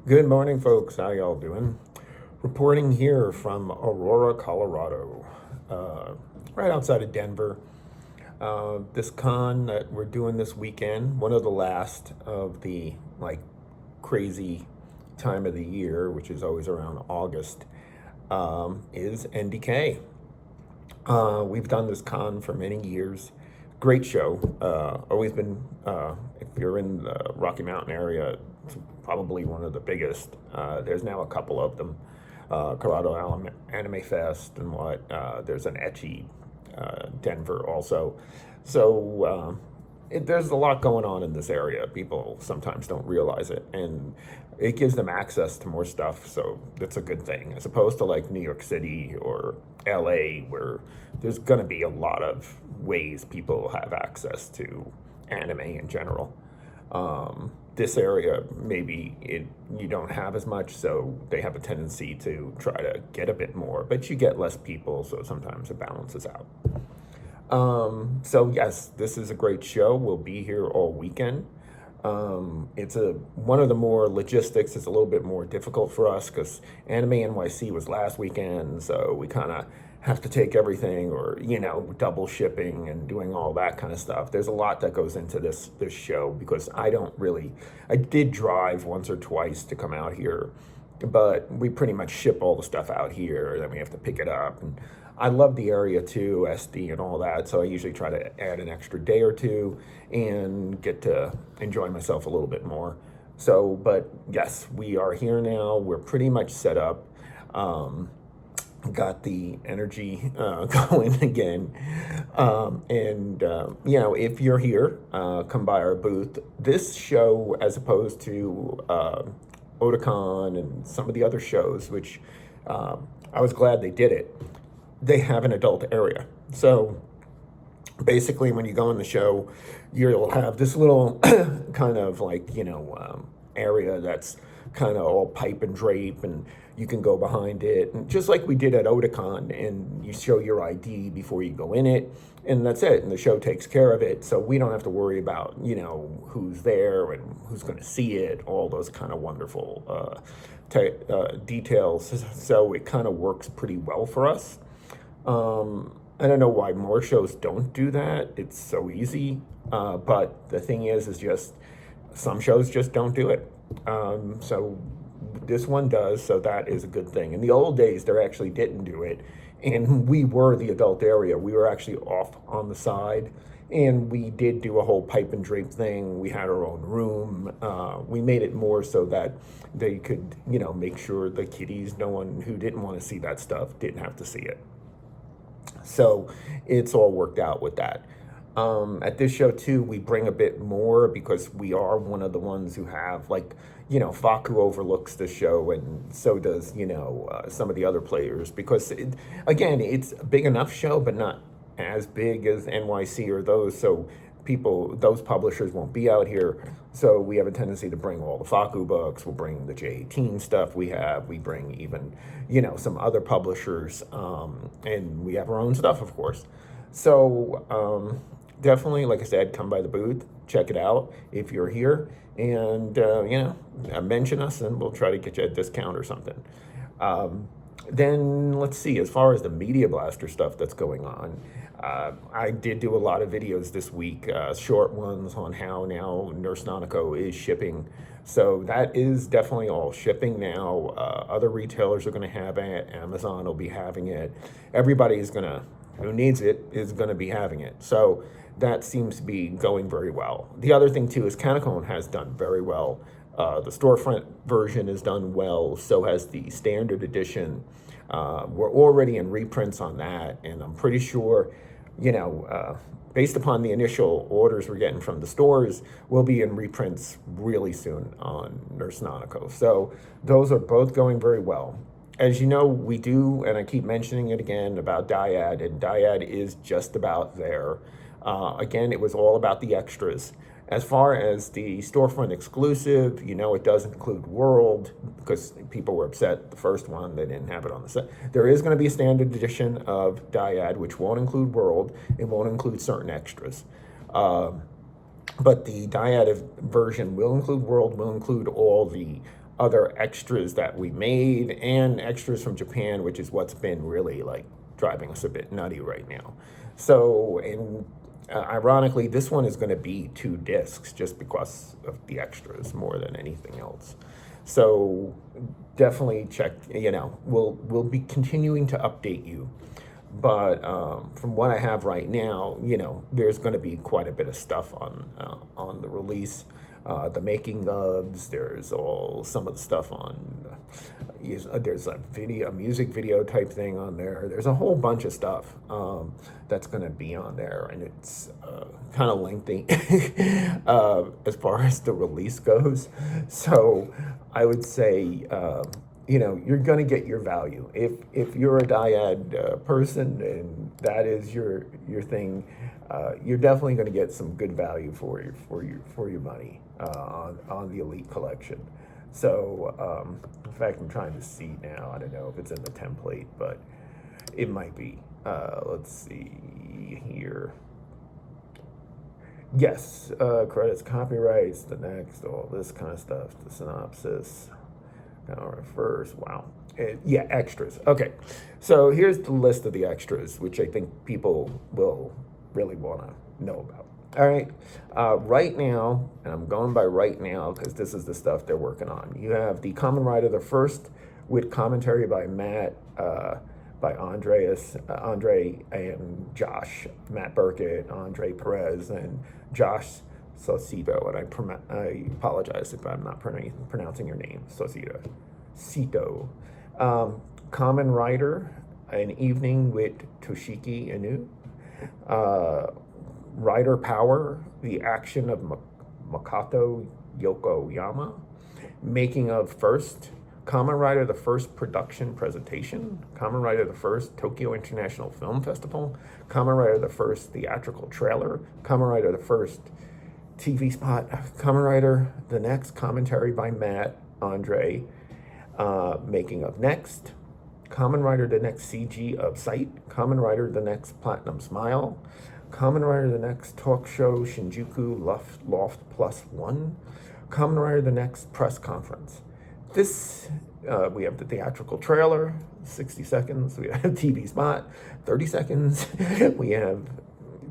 Good morning, folks. How y'all doing? Reporting here from Aurora, Colorado, uh, right outside of Denver. This con that we're doing this weekend, one of the last of the crazy time of the year, which is always around August, is NDK. We've done this con for many years. Great show. Always been, if you're in the Rocky Mountain area, it's probably one of the biggest. There's now a couple of them. Colorado Anime Fest and what. There's an Etchy Denver also. So there's a lot going on in this area. People sometimes don't realize it, and it gives them access to more stuff. So that's a good thing, as opposed to like New York City or LA, where there's going to be a lot of ways people have access to anime in general. This area, maybe you don't have as much, so they have a tendency to try to get a bit more, but you get less people, so sometimes it balances out. So yes, this is a great show. We'll be here all weekend. It's a one of the more logistics. It's a little bit more difficult for us because Anime NYC was last weekend, so we kind of have to take everything, or double shipping and doing all that kind of stuff. There's a lot that goes into this show because I don't really. I did drive once or twice to come out here, but we pretty much ship all the stuff out here, then we have to pick it up. And I love the area too, SD and all that, so I usually try to add an extra day or two and get to enjoy myself a little bit more. So, but yes, we are here now. We're pretty much set up. Got the energy going again. If you're here, come by our booth. This show, as opposed to Otakon and some of the other shows, which I was glad they did it, they have an adult area. So basically, when you go in the show, you'll have this little kind of area that's kind of all pipe and drape, and you can go behind it, and just like we did at Otakon, and you show your ID before you go in it, and that's it, and the show takes care of it, so we don't have to worry about who's there and who's going to see it, all those kind of wonderful details. So it kind of works pretty well for us. I don't know why more shows don't do that. It's so easy. But the thing is just some shows just don't do it. So this one does, so that is a good thing. In the old days, they actually didn't do it. And we were the adult area. We were actually off on the side. And we did do a whole pipe and drape thing. We had our own room. We made it more so that they could, make sure the kiddies, no one who didn't want to see that stuff, didn't have to see it. So it's all worked out with that. At this show too, we bring a bit more because we are one of the ones who have Faku overlooks the show, and so does some of the other players, because again, it's a big enough show, but not as big as NYC or those. So those publishers won't be out here. So we have a tendency to bring all the Faku books. We'll bring the J18 stuff we have. We bring even, some other publishers. And we have our own stuff, of course. So definitely, like I said, come by the booth, check it out if you're here. And, mention us and we'll try to get you a discount or something. Then let's see, as far as the Media Blaster stuff that's going on, I did do a lot of videos this week, short ones on how now Nurse Nanako is shipping. So that is definitely all shipping now. Other retailers are going to have it. Amazon will be having it. Everybody is going to, who needs it, is going to be having it. So that seems to be going very well. The other thing too is Kanakon has done very well. The storefront version is done well, so has the standard edition. We're already in reprints on that, and I'm pretty sure, based upon the initial orders we're getting from the stores, we'll be in reprints really soon on Nurse Nanako. So those are both going very well. As you know, we do, and I keep mentioning it again about Dyad, and Dyad is just about there. Again, it was all about the extras. As far as the storefront exclusive, it does include World, because people were upset the first one, they didn't have it on the set. There is going to be a standard edition of Dyad, which won't include World. It won't include certain extras. But the Dyad version will include World, will include all the other extras that we made and extras from Japan, which is what's been really like driving us a bit nutty right now. So, and ironically, this one is going to be 2 discs just because of the extras more than anything else. So definitely check. We'll be continuing to update you, but from what I have right now, there's going to be quite a bit of stuff on the release. The making ofs. There's all some of the stuff on. There's a music video type thing on there. There's a whole bunch of stuff that's going to be on there, and it's kind of lengthy as far as the release goes. So I would say. You're going to get your value if you're a dyad person and that is your thing. You're definitely going to get some good value for your money on the Elite collection. So in fact, I'm trying to see now. I don't know if it's in the template, but it might be. Let's see here. Yes, credits, copyrights, the next, all this kind of stuff, the synopsis. First, wow. Yeah, extras. Okay, so here's the list of the extras, which I think people will really want to know about. All right, right now, and I'm going by right now because this is the stuff they're working on. You have the Kamen Rider the First with commentary by Matt, by Andre and Josh, Matt Burkett, Andre Perez, and Josh Saucedo, and I apologize if I'm not pronouncing your name, Saucedo. Cito. Kamen Rider, An Evening with Toshiki Inu. Rider Power, The Action of Makoto Yokoyama. Making of First. Kamen Rider the First Production Presentation. Kamen Rider the First Tokyo International Film Festival. Kamen Rider the First Theatrical Trailer. Kamen Rider the First TV spot. Kamen Rider the Next commentary by Matt, Andre, making of Next. Kamen Rider the Next CG of Sight. Kamen Rider the Next Platinum Smile. Kamen Rider the Next Talk Show Shinjuku Loft Plus One. Kamen Rider the Next Press Conference. This, we have the theatrical trailer, 60 seconds. We have TV spot, 30 seconds. We have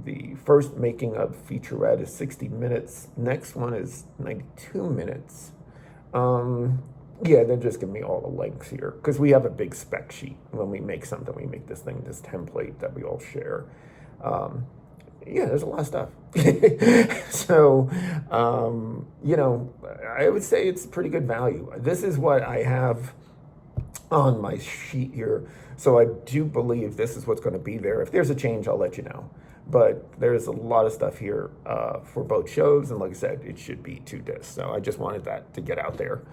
the first making of featurette is 60 minutes. Next one is 92 minutes. Yeah, they're just giving me all the links here because we have a big spec sheet. When we make something, we make this template that we all share. Yeah, there's a lot of stuff. So, I would say it's pretty good value. This is what I have on my sheet here. So I do believe this is what's going to be there. If there's a change, I'll let you know. But there's a lot of stuff here for both shows. And like I said, it should be 2 discs. So I just wanted that to get out there.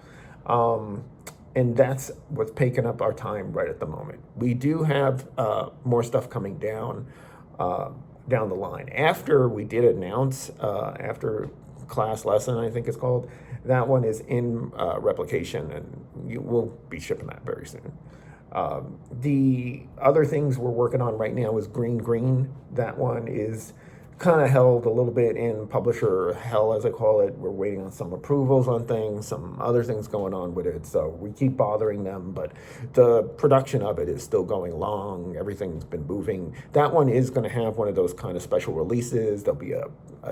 And that's what's taking up our time right at the moment. We do have more stuff coming down the line. After we did announce, after class lesson, I think it's called, that one is in replication, and we'll be shipping that very soon. The other things we're working on right now is Green. That one is kind of held a little bit in publisher hell, as I call it. We're waiting on some approvals on things, some other things going on with it. So we keep bothering them, but the production of it is still going along. Everything's been moving. That one is going to have one of those kind of special releases. There'll be a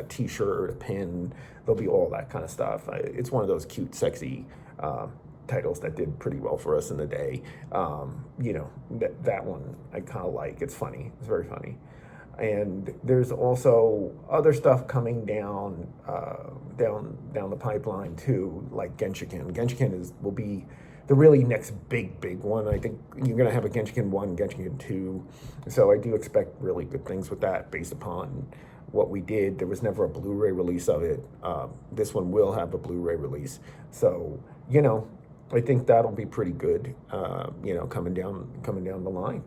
t-shirt, a pin. There'll be all that kind of stuff. It's one of those cute, sexy titles that did pretty well for us in the day. That one I kind of like. It's funny. It's very funny. And there's also other stuff coming down the pipeline too, like Genshiken. Genshiken will be the really next big one. I think you're gonna have a Genshiken 1, Genshiken 2. So I do expect really good things with that based upon what we did. There was never a Blu-ray release of it. This one will have a Blu-ray release. So, I think that'll be pretty good, coming down the line.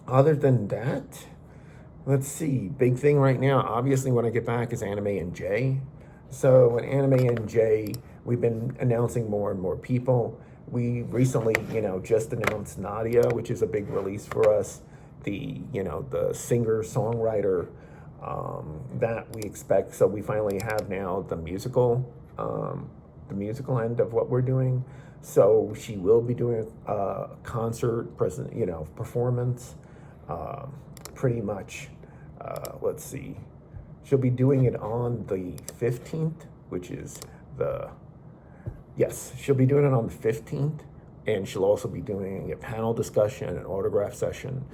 Other than that, let's see, big thing right now, obviously when I get back, is AnimeNJ. So at AnimeNJ, we've been announcing more and more people. We recently, just announced Nadia, which is a big release for us. The singer-songwriter that we expect. So we finally have now the musical the musical end of what we're doing. So she will be doing a concert present, performance, uh, pretty much. Let's see. She'll be doing it on the 15th, which is the, yes, she'll be doing it on the 15th, and she'll also be doing a panel discussion, an autograph session.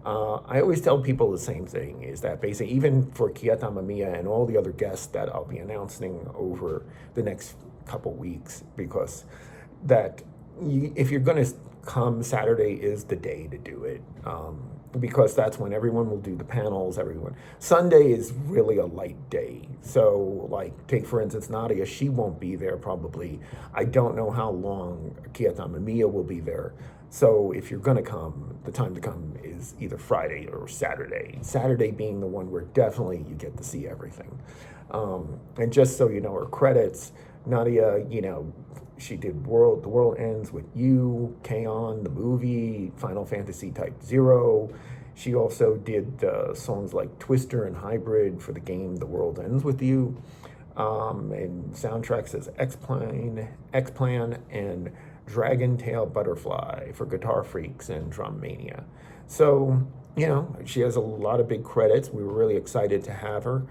I always tell people the same thing, is that basically, even for Kiyata Mamiya and all the other guests that I'll be announcing over the next couple weeks, because if you're going to come, Saturday is the day to do it. Because that's when everyone will do the panels, Sunday is really a light day. So, like, take for instance Nadia, she won't be there probably. I don't know how long Kiyata Mamiya will be there. So if you're gonna come, the time to come is either Friday or Saturday. Saturday being the one where definitely you get to see everything. And just so you know, her credits, Nadia, she did The World Ends With You, K-On! The movie, Final Fantasy Type 0. She also did songs like Twister and Hybrid for the game The World Ends With You. And soundtracks as X-Plan, and Dragon Tail Butterfly for Guitar Freaks and Drum Mania. So, she has a lot of big credits. We were really excited to have her.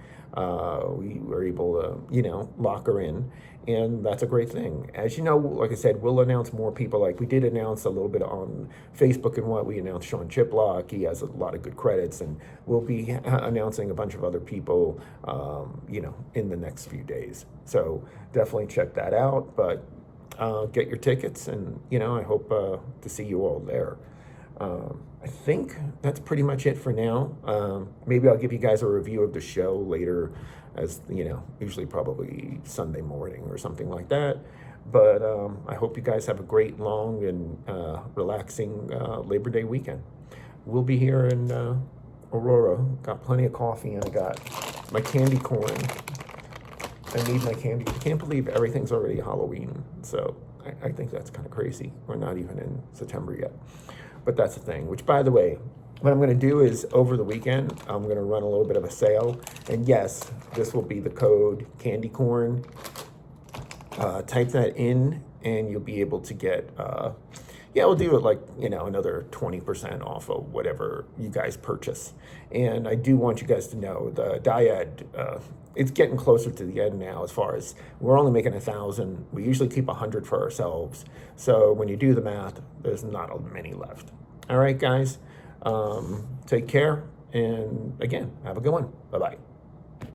We were able to, lock her in, and that's a great thing. As you know, like I said, we'll announce more people. Like we did announce a little bit on Facebook and we announced Sean Chiplock. He has a lot of good credits, and we'll be announcing a bunch of other people, in the next few days. So definitely check that out, but get your tickets, and, I hope to see you all there. I think that's pretty much it for now. Maybe I'll give you guys a review of the show later, as usually probably Sunday morning or something like that. But I hope you guys have a great, long, and relaxing Labor Day weekend. We'll be here in Aurora. Got plenty of coffee, and I got my candy corn. I need my candy. I can't believe everything's already Halloween. So I think that's kind of crazy. We're not even in September yet. But that's the thing, which, by the way, what I'm going to do is over the weekend, I'm going to run a little bit of a sale. And yes, this will be the code Candy Corn. Type that in, and you'll be able to get, we'll do it like, another 20% off of whatever you guys purchase. And I do want you guys to know the dyad, it's getting closer to the end now, as far as we're only making 1,000. We usually keep 100 for ourselves. So when you do the math, there's not many left. All right, guys, take care. And again, have a good one. Bye-bye.